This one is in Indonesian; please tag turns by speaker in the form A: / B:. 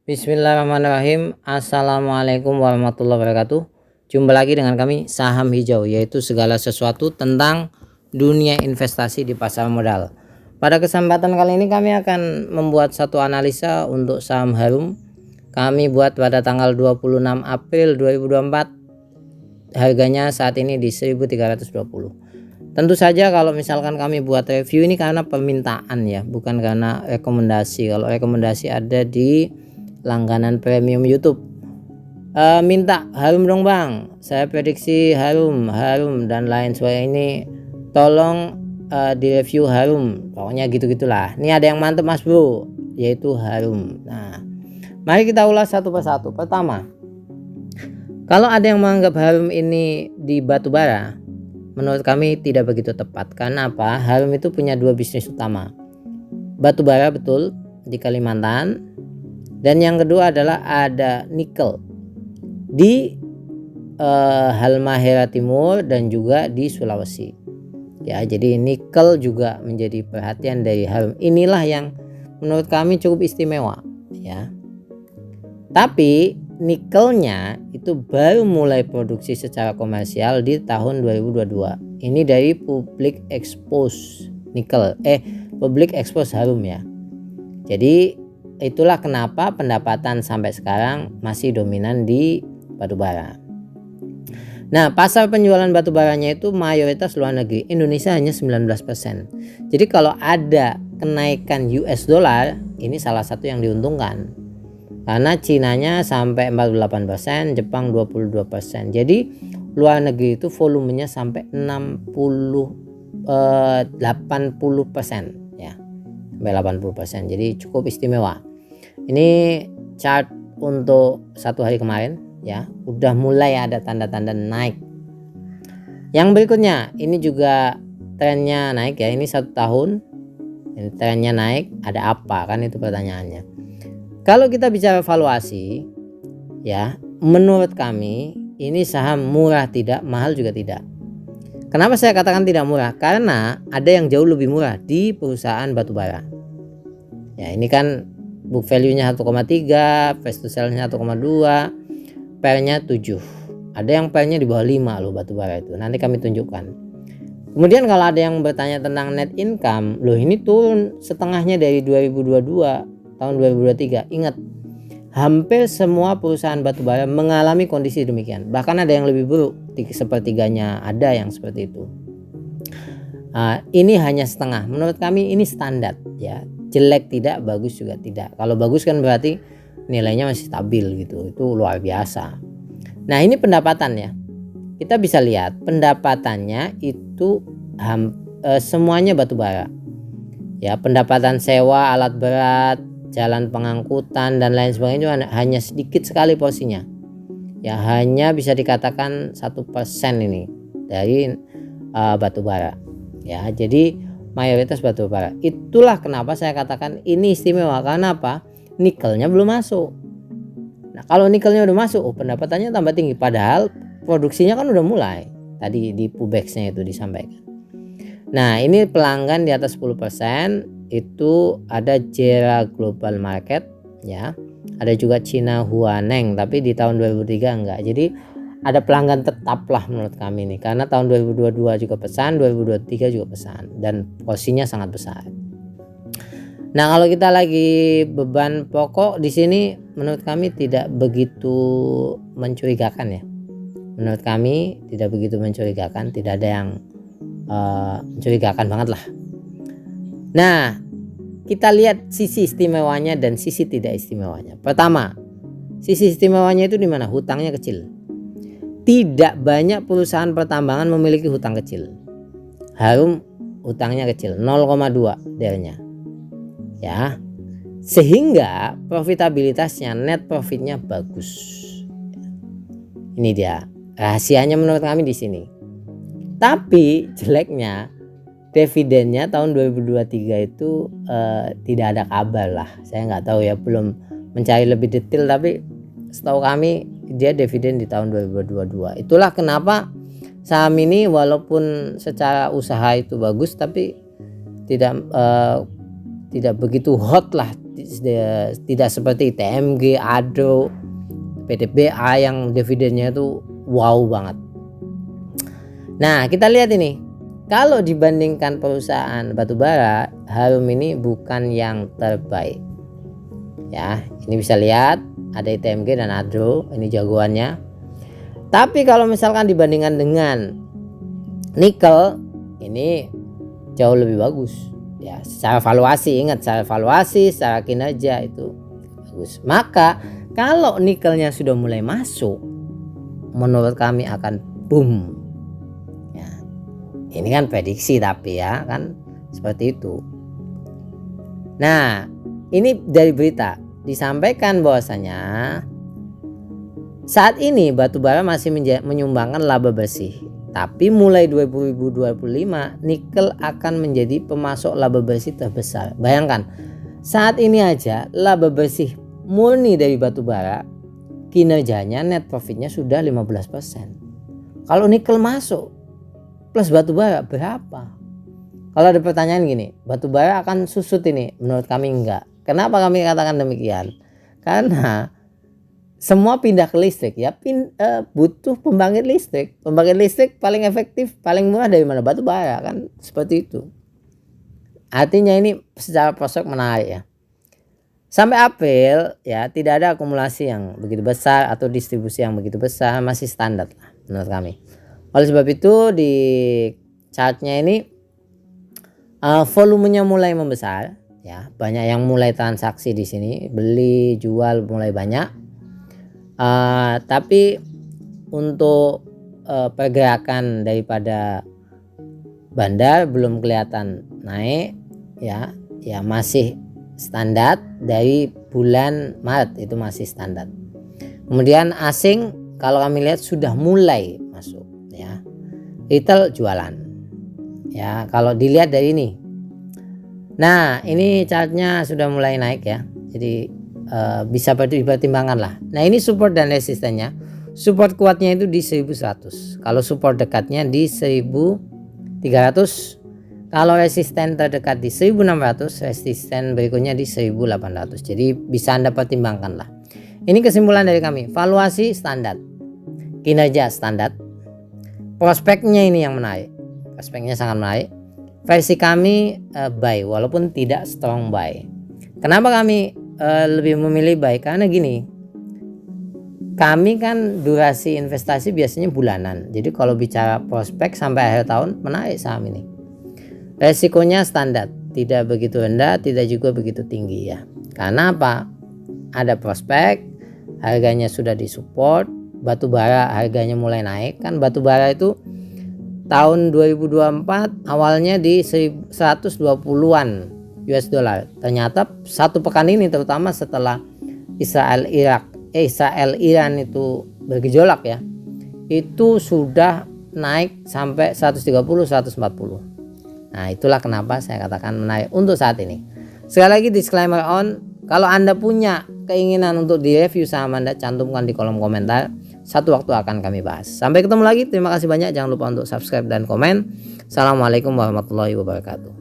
A: Bismillahirrahmanirrahim. Assalamualaikum warahmatullahi wabarakatuh. Jumpa lagi dengan kami Saham Hijau, yaitu segala sesuatu tentang dunia investasi di pasar modal. Pada kesempatan kali ini kami akan membuat satu analisa untuk saham Harum. Kami buat pada tanggal 26 April 2024. Harganya saat ini di 1320. Tentu saja kalau misalkan kami buat review ini karena permintaan ya, bukan karena rekomendasi. Kalau rekomendasi ada di langganan premium YouTube. Minta Harum dong bang, saya prediksi Harum dan lain sebagainya, ini tolong di review Harum, pokoknya gitu-gitulah. Ini ada yang mantep mas bro, yaitu Harum. Nah, mari kita ulas satu persatu. Pertama, kalau ada yang menganggap Harum ini di batu bara, menurut kami tidak begitu tepat. Karena apa? Harum itu punya dua bisnis utama. Batu bara betul di Kalimantan, dan yang kedua adalah ada nikel di Halmahera Timur dan juga di Sulawesi. Ya, jadi nikel juga menjadi perhatian dari Harum. Inilah yang menurut kami cukup istimewa ya. Tapi nikelnya itu baru mulai produksi secara komersial di tahun 2022. Ini dari Public Expose Nikel, Public Expose Harum ya. Jadi itulah kenapa pendapatan sampai sekarang masih dominan di batubara. Nah, pasar penjualan batubaranya itu mayoritas luar negeri. Indonesia hanya 19%. Jadi kalau ada kenaikan US dollar, ini salah satu yang diuntungkan. Karena Cinanya sampai 48%, Jepang 22%. Jadi luar negeri itu volumenya sampai 80% ya. Sampai 80%. Jadi cukup istimewa. Ini chart untuk satu hari kemarin ya, udah mulai ada tanda-tanda naik. Yang berikutnya ini juga trennya naik ya, ini 1 tahun ini trennya naik. Ada apa kan, itu pertanyaannya. Kalau kita bicara valuasi ya, menurut kami ini saham murah tidak, mahal juga tidak. Kenapa saya katakan tidak murah? Karena ada yang jauh lebih murah di perusahaan batubara. Ya, ini kan book value-nya 1,3, price to sell-nya 1,2, PER-nya 7. Ada yang PER-nya di bawah 5 loh batubara itu. Nanti kami tunjukkan. Kemudian kalau ada yang bertanya tentang net income, loh ini turun setengahnya dari 2022 tahun 2023. Ingat, hampir semua perusahaan batubara mengalami kondisi demikian. Bahkan ada yang lebih buruk, sepertiganya ada yang seperti itu. Ini hanya setengah. Menurut kami ini standar ya. Jelek tidak, bagus juga tidak. Kalau bagus kan berarti nilainya masih stabil gitu. Itu luar biasa. Nah, ini pendapatan ya. Kita bisa lihat pendapatannya itu semuanya batubara. Ya, pendapatan sewa alat berat, jalan pengangkutan dan lain sebagainya hanya sedikit sekali porsinya. Ya, hanya bisa dikatakan 1% ini dari batubara. Ya, jadi mayoritas batubara. Itulah kenapa saya katakan ini istimewa. Karena apa? Nikelnya belum masuk. Nah, kalau nikelnya udah masuk, pendapatannya tambah tinggi. Padahal produksinya kan udah mulai. Tadi di Pubex-nya itu disampaikan. Nah, ini pelanggan di atas 10%. Itu ada Jera Global Market ya. Ada juga Cina Huaneng, tapi di tahun 2003 enggak. Jadi ada pelanggan tetap lah menurut kami nih, karena tahun 2022 juga pesan, 2023 juga pesan, dan porsinya sangat besar. Nah, kalau kita lagi beban pokok di sini menurut kami tidak begitu mencurigakan ya. Menurut kami tidak begitu mencurigakan, tidak ada yang mencurigakan banget lah. Nah, kita lihat sisi istimewanya dan sisi tidak istimewanya. Pertama, sisi istimewanya itu di mana? Hutangnya kecil. Tidak banyak perusahaan pertambangan memiliki hutang kecil. Harum hutangnya kecil, 0,2 dernya. Ya. Sehingga profitabilitasnya, net profitnya bagus. Ini dia rahasianya menurut kami di sini. Tapi jeleknya dividennya tahun 2023 itu tidak ada kabar lah. Saya nggak tahu ya, belum mencari lebih detail, tapi setahu kami dia dividen di tahun 2022. Itulah kenapa saham ini walaupun secara usaha itu bagus, tapi tidak begitu hot lah tidak seperti TMG, ADO, PTBA yang dividennya itu wow banget. Nah, kita lihat ini. Kalau dibandingkan perusahaan batubara, Harum ini bukan yang terbaik. Ya, ini bisa lihat ada TMG dan ADO, ini jagoannya. Tapi kalau misalkan dibandingkan dengan nikel, ini jauh lebih bagus. Ya, secara valuasi, ingat secara valuasi, secara kinerja itu bagus. Maka kalau nikelnya sudah mulai masuk, menurut kami akan boom. Ya, ini kan prediksi tapi ya kan seperti itu. Nah, ini dari berita disampaikan bahwasanya saat ini batubara masih menyumbangkan laba bersih. Tapi mulai 2025 nikel akan menjadi pemasok laba bersih terbesar. Bayangkan, saat ini aja laba bersih murni dari batubara kinerjanya net profitnya sudah 15%. Kalau nikel masuk plus batubara berapa? Kalau ada pertanyaan gini, batubara akan susut ini? Menurut kami enggak. Kenapa kami katakan demikian? Karena semua pindah ke listrik ya, butuh pembangkit listrik. Pembangkit listrik paling efektif, paling murah dari mana? Batubara kan, seperti itu. Artinya ini secara prospek menarik ya. Sampai April ya tidak ada akumulasi yang begitu besar atau distribusi yang begitu besar, masih standar lah menurut kami. Oleh sebab itu di chartnya ini volumenya mulai membesar ya, banyak yang mulai transaksi di sini, beli jual mulai banyak. Tapi untuk pergerakan daripada bandar belum kelihatan naik ya, masih standar dari bulan Maret itu masih standar. Kemudian asing kalau kami lihat sudah mulai masuk ya, retail jualan ya kalau dilihat dari ini. Nah ini chartnya sudah mulai naik ya, jadi bisa dipertimbangkan lah. Nah ini support dan resistennya, support kuatnya itu di 1100, kalau support dekatnya di 1300, kalau resisten terdekat di 1600, resisten berikutnya di 1800. Jadi bisa Anda pertimbangkan lah. Ini kesimpulan dari kami, valuasi standar, kinerja standar, prospeknya ini yang menarik, prospeknya sangat menarik. Versi kami buy walaupun tidak strong buy. Kenapa kami lebih memilih buy? Karena gini, kami kan durasi investasi biasanya bulanan. Jadi kalau bicara prospek sampai akhir tahun menarik saham ini. Resikonya standar, tidak begitu rendah, tidak juga begitu tinggi ya. Karena apa? Ada prospek, harganya sudah disupport, batubara harganya mulai naik. Kan batubara itu tahun 2024 awalnya di 120-an US dollar. Ternyata satu pekan ini, terutama setelah Israel Iran itu bergejolak ya, itu sudah naik sampai 130-140. Nah itulah kenapa saya katakan menarik untuk saat ini. Sekali lagi disclaimer on, kalau Anda punya keinginan untuk direview saham Anda, cantumkan di kolom komentar. Satu waktu akan kami bahas. Sampai ketemu lagi, terima kasih banyak. Jangan lupa untuk subscribe dan komen. Assalamualaikum warahmatullahi wabarakatuh.